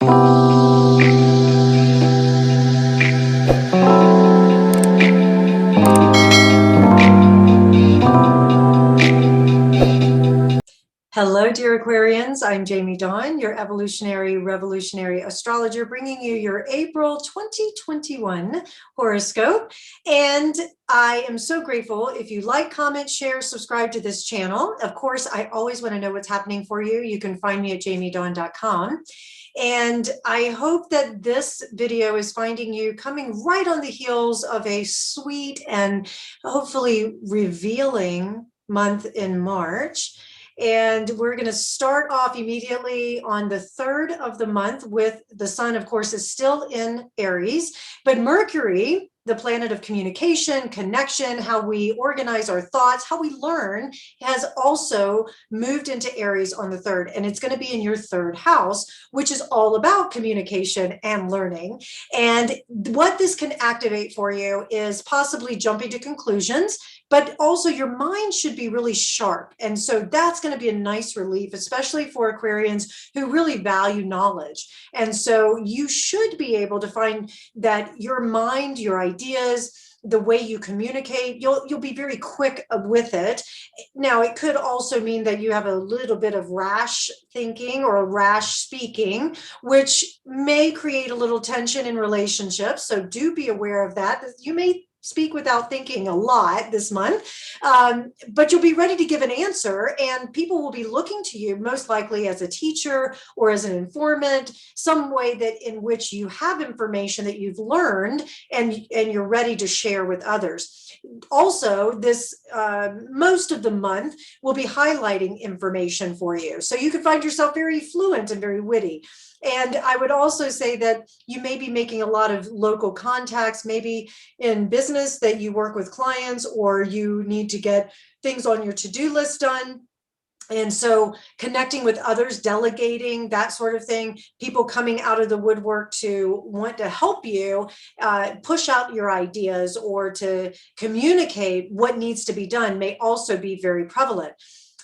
Hello, dear Aquarians. I'm Jamie Dawn, your evolutionary revolutionary astrologer, bringing you your April 2021 horoscope. And I am so grateful if you like, comment, share, subscribe to this channel. Of course, I always want to know what's happening for you. You can find me at jamiedawn.com. And I hope that this video is finding you coming right on the heels of a sweet and hopefully revealing month in March. And we're going to start off immediately on the 3rd of the month with the sun, of course, is still in Aries, but Mercury, the planet of communication, connection, how we organize our thoughts, how we learn, has also moved into Aries on the 3rd. And it's going to be in your 3rd house, which is all about communication and learning. And what this can activate for you is possibly jumping to conclusions, but also your mind should be really sharp. And so that's going to be a nice relief, especially for Aquarians who really value knowledge. And so you should be able to find that your mind, your ideas, the way you communicate, you'll be very quick with it. Now, it could also mean that you have a little bit of rash thinking or a rash speaking, which may create a little tension in relationships. So do be aware of that. You may speak without thinking a lot this month, but you'll be ready to give an answer, and people will be looking to you most likely as a teacher or as an informant, some way that in which you have information that you've learned and you're ready to share with others. Also, this most of the month will be highlighting information for you, so you can find yourself very fluent and very witty. And I would also say that you may be making a lot of local contacts, maybe in business that you work with clients, or you need to get things on your to-do list done. And so connecting with others, delegating, that sort of thing, people coming out of the woodwork to want to help you push out your ideas or to communicate what needs to be done may also be very prevalent.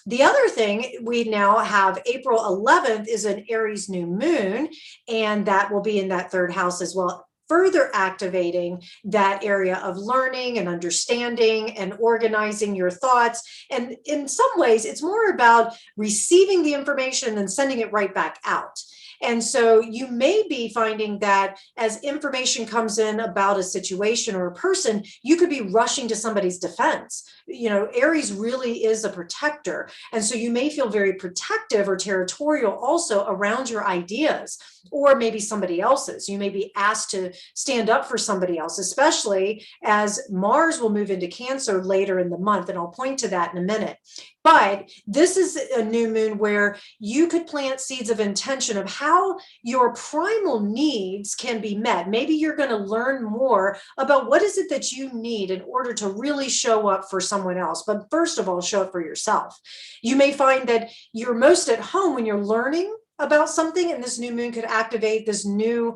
The other thing, we now have April 11th is an Aries new moon, and that will be in that 3rd house as well, further activating that area of learning and understanding and organizing your thoughts. And in some ways, it's more about receiving the information and sending it right back out. And so you may be finding that as information comes in about a situation or a person, you could be rushing to somebody's defense. You know, Aries really is a protector. And so you may feel very protective or territorial also around your ideas, or maybe somebody else's. You may be asked to stand up for somebody else, especially as Mars will move into Cancer later in the month. And I'll point to that in a minute. But this is a new moon where you could plant seeds of intention of how your primal needs can be met. Maybe you're going to learn more about what is it that you need in order to really show up for someone else. But first of all, show up for yourself. You may find that you're most at home when you're learning about something, and this new moon could activate this new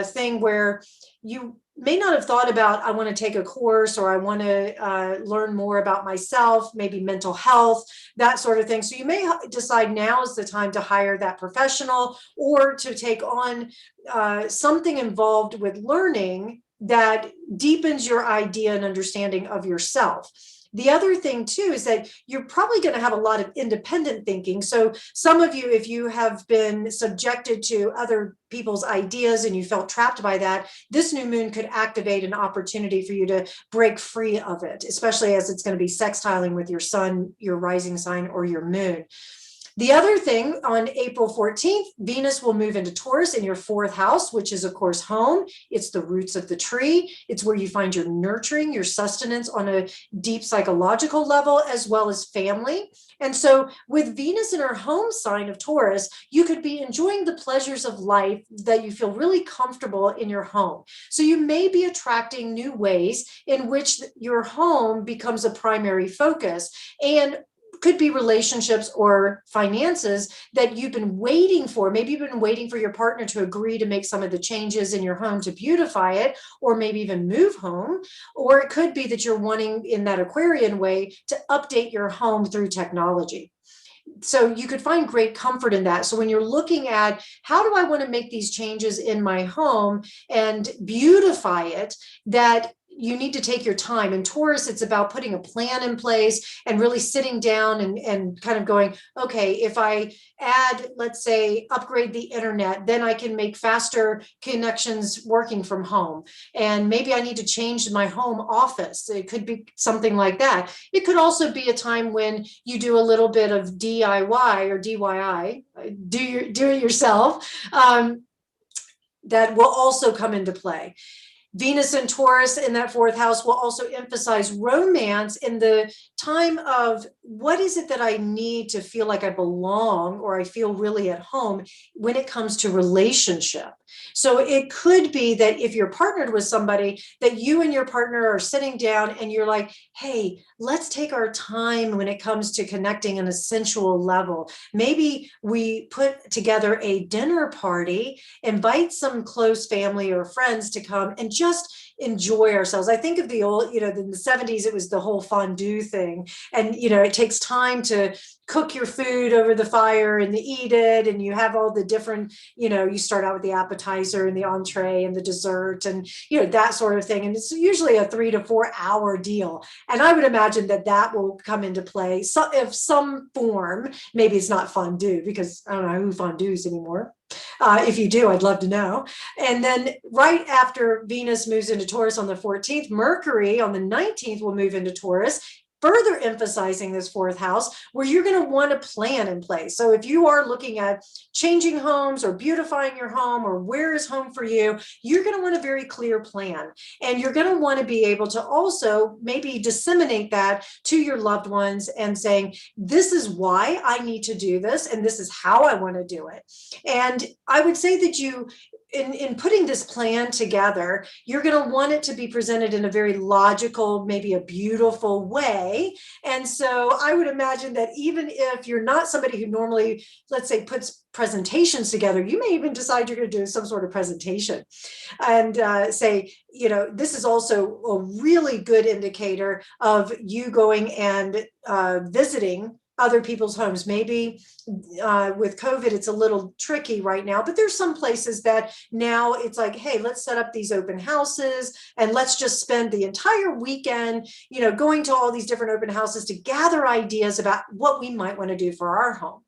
thing where you may not have thought about, I want to take a course, or I want to learn more about myself, maybe mental health, that sort of thing. So you may decide now is the time to hire that professional, or to take on something involved with learning that deepens your idea and understanding of yourself. The other thing too is that you're probably going to have a lot of independent thinking. So some of you, if you have been subjected to other people's ideas and you felt trapped by that, this new moon could activate an opportunity for you to break free of it, especially as it's going to be sextiling with your sun, your rising sign, or your moon. The other thing, on April 14th, Venus will move into Taurus in your 4th house, which is, of course, home. It's the roots of the tree. It's where you find your nurturing, your sustenance on a deep psychological level, as well as family. And so with Venus in her home sign of Taurus, you could be enjoying the pleasures of life that you feel really comfortable in your home. So you may be attracting new ways in which your home becomes a primary focus, and could be relationships or finances that you've been waiting for. Maybe you've been waiting for your partner to agree to make some of the changes in your home to beautify it, or maybe even move home. Or it could be that you're wanting, in that Aquarian way, to update your home through technology. So you could find great comfort in that. So when you're looking at how do I want to make these changes in my home and beautify it, that you need to take your time. In Taurus, it's about putting a plan in place and really sitting down and kind of going, okay, if I add, let's say, upgrade the internet, then I can make faster connections working from home. And maybe I need to change my home office. It could be something like that. It could also be a time when you do a little bit of DIY or DIY, do it yourself. That will also come into play. Venus and Taurus in that fourth house will also emphasize romance in the time of what is it that I need to feel like I belong or I feel really at home when it comes to relationship. So it could be that if you're partnered with somebody, that you and your partner are sitting down and you're like, hey, let's take our time when it comes to connecting on a sensual level. Maybe we put together a dinner party, invite some close family or friends to come and just enjoy ourselves. I think of the old, in the 70s, it was the whole fondue thing. And, it takes time to cook your food over the fire and eat it. And you have all the different, you start out with the appetizer and the entree and the dessert and, that sort of thing. And it's usually a 3 to 4 hour deal. And I would imagine that will come into play. So if some form, maybe it's not fondue because I don't know who fondues anymore. If you do, I'd love to know. And then right after Venus moves into Taurus on the 14th, Mercury on the 19th will move into Taurus, further emphasizing this fourth house where you're going to want a plan in place. So if you are looking at changing homes or beautifying your home or where is home for you, you're going to want a very clear plan. And you're going to want to be able to also maybe disseminate that to your loved ones and saying, this is why I need to do this. And this is how I want to do it. And I would say that in putting this plan together, you're going to want it to be presented in a very logical, maybe a beautiful way. And so I would imagine that even if you're not somebody who normally, let's say, puts presentations together, you may even decide you're going to do some sort of presentation and say, this is also a really good indicator of you going and visiting other people's homes. Maybe with COVID, it's a little tricky right now, but there's some places that now it's like, hey, let's set up these open houses and let's just spend the entire weekend, going to all these different open houses to gather ideas about what we might want to do for our home.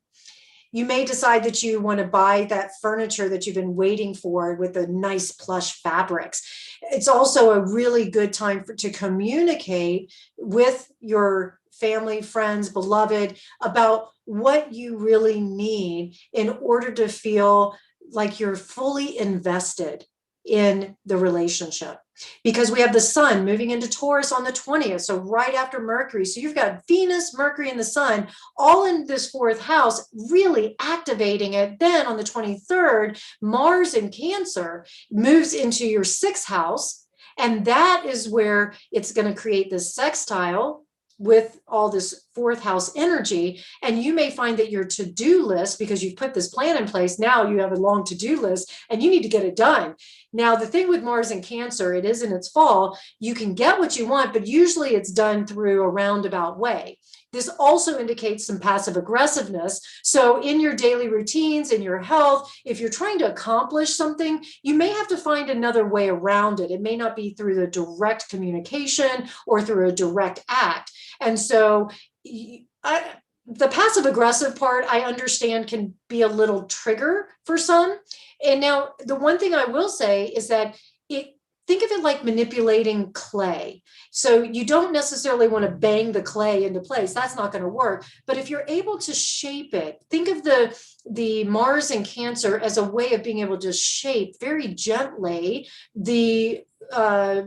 You may decide that you want to buy that furniture that you've been waiting for with the nice plush fabrics. It's also a really good time to communicate with your family, friends, beloved, about what you really need in order to feel like you're fully invested in the relationship. Because we have the sun moving into Taurus on the 20th, so right after Mercury. So you've got Venus, Mercury, and the sun all in this fourth house, really activating it. Then on the 23rd, Mars in Cancer moves into your sixth house, and that is where it's going to create this sextile with all this fourth house energy. And you may find that your to-do list, because you've put this plan in place, now you have a long to-do list and you need to get it done. Now, the thing with Mars in Cancer, it is in its fall, you can get what you want, but usually it's done through a roundabout way. This also indicates some passive aggressiveness. So in your daily routines, in your health, if you're trying to accomplish something, you may have to find another way around it. It may not be through the direct communication or through a direct act. And so the passive aggressive part, I understand, can be a little trigger for some. And now the one thing I will say is that think of it like manipulating clay. So you don't necessarily want to bang the clay into place. That's not going to work. But if you're able to shape it, think of the Mars in Cancer as a way of being able to shape very gently the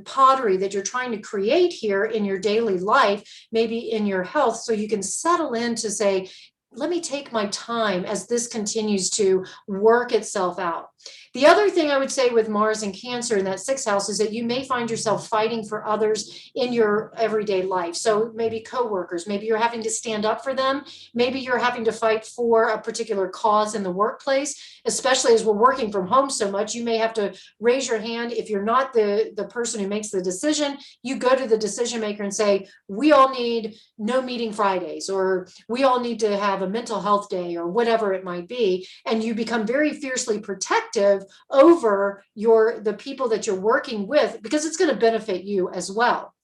pottery that you're trying to create here in your daily life, maybe in your health, so you can settle in to say, let me take my time as this continues to work itself out. The other thing I would say with Mars and Cancer in that sixth house is that you may find yourself fighting for others in your everyday life. So maybe coworkers, maybe you're having to stand up for them. Maybe you're having to fight for a particular cause in the workplace, especially as we're working from home so much. You may have to raise your hand. If you're not the person who makes the decision, you go to the decision maker and say, we all need no meeting Fridays, or we all need to have a mental health day or whatever it might be, and you become very fiercely protective over the people that you're working with, because it's going to benefit you as well.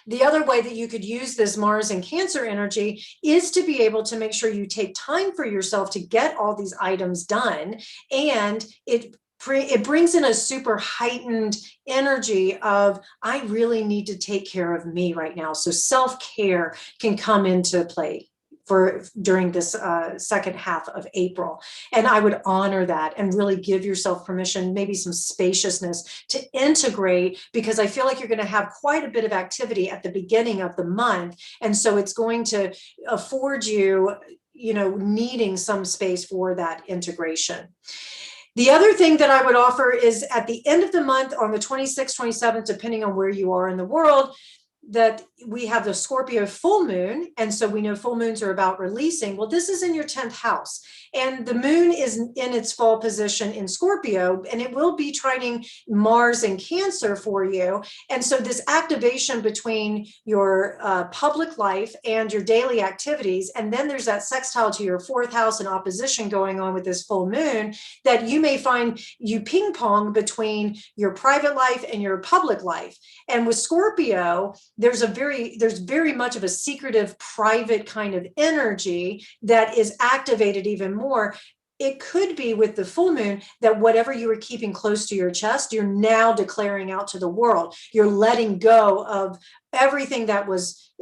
The other way that you could use this Mars and Cancer energy is to be able to make sure you take time for yourself to get all these items done. And it brings in a super heightened energy of, I really need to take care of me right now. So self-care can come into play during this second half of April. And I would honor that and really give yourself permission, maybe some spaciousness to integrate, because I feel like you're going to have quite a bit of activity at the beginning of the month. And so it's going to afford you, needing some space for that integration. The other thing that I would offer is at the end of the month, on the 26th, 27th, depending on where you are in the world, that we have the Scorpio full moon. And so we know full moons are about releasing. Well, this is in your 10th house. And the moon is in its fall position in Scorpio, and it will be trining Mars and Cancer for you. And so this activation between your public life and your daily activities, and then there's that sextile to your 4th house and opposition going on with this full moon, that you may find you ping pong between your private life and your public life. And with Scorpio, there's very much of a secretive, private kind of energy that is activated even more. It could be with the full moon that whatever you were keeping close to your chest, you're now declaring out to the world. You're letting go of everything that was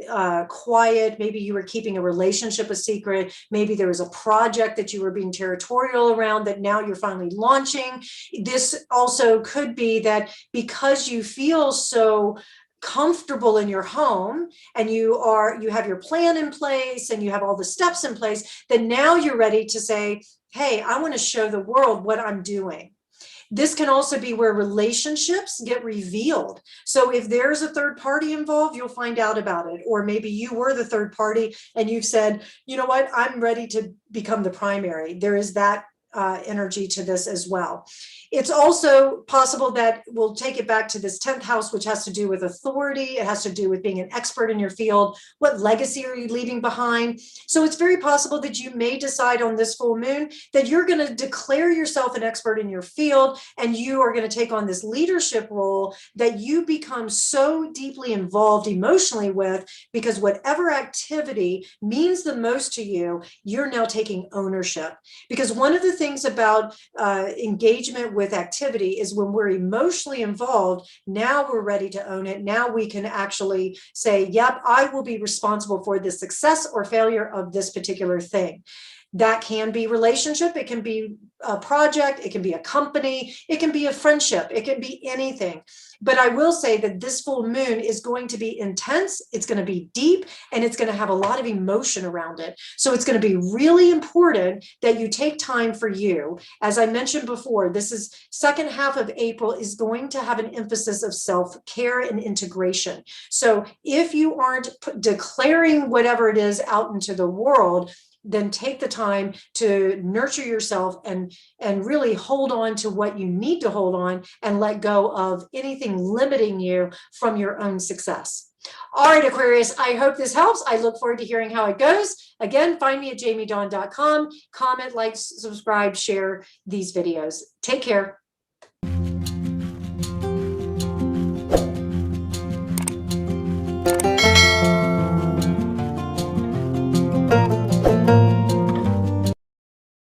quiet. Maybe you were keeping a relationship a secret. Maybe there was a project that you were being territorial around that now you're finally launching. This also could be that because you feel so comfortable in your home, and you have your plan in place and you have all the steps in place, then now you're ready to say, hey, I want to show the world what I'm doing. This can also be where relationships get revealed. So if there's a third party involved, you'll find out about it. Or maybe you were the third party and you've said, you know what, I'm ready to become the primary. There is that energy to this as well. It's also possible that we'll take it back to this 10th house, which has to do with authority. It has to do with being an expert in your field. What legacy are you leaving behind? So it's very possible that you may decide on this full moon that you're going to declare yourself an expert in your field, and you are going to take on this leadership role that you become so deeply involved emotionally with, because whatever activity means the most to you, you're now taking ownership. Because one of the things about engagement with activity is when we're emotionally involved, now we're ready to own it. Now we can actually say, yep, I will be responsible for the success or failure of this particular thing. That can be relationship, it can be a project, it can be a company, it can be a friendship, it can be anything. But I will say that this full moon is going to be intense, it's going to be deep, and it's going to have a lot of emotion around it. So it's going to be really important that you take time for you. As I mentioned before, this is second half of April is going to have an emphasis of self-care and integration. So if you aren't declaring whatever it is out into the world, then take the time to nurture yourself and really hold on to what you need to hold on, and let go of anything limiting you from your own success. All right, Aquarius, I hope this helps. I look forward to hearing how it goes. Again, find me at jamiedawn.com. Comment, like, subscribe, share these videos. Take care.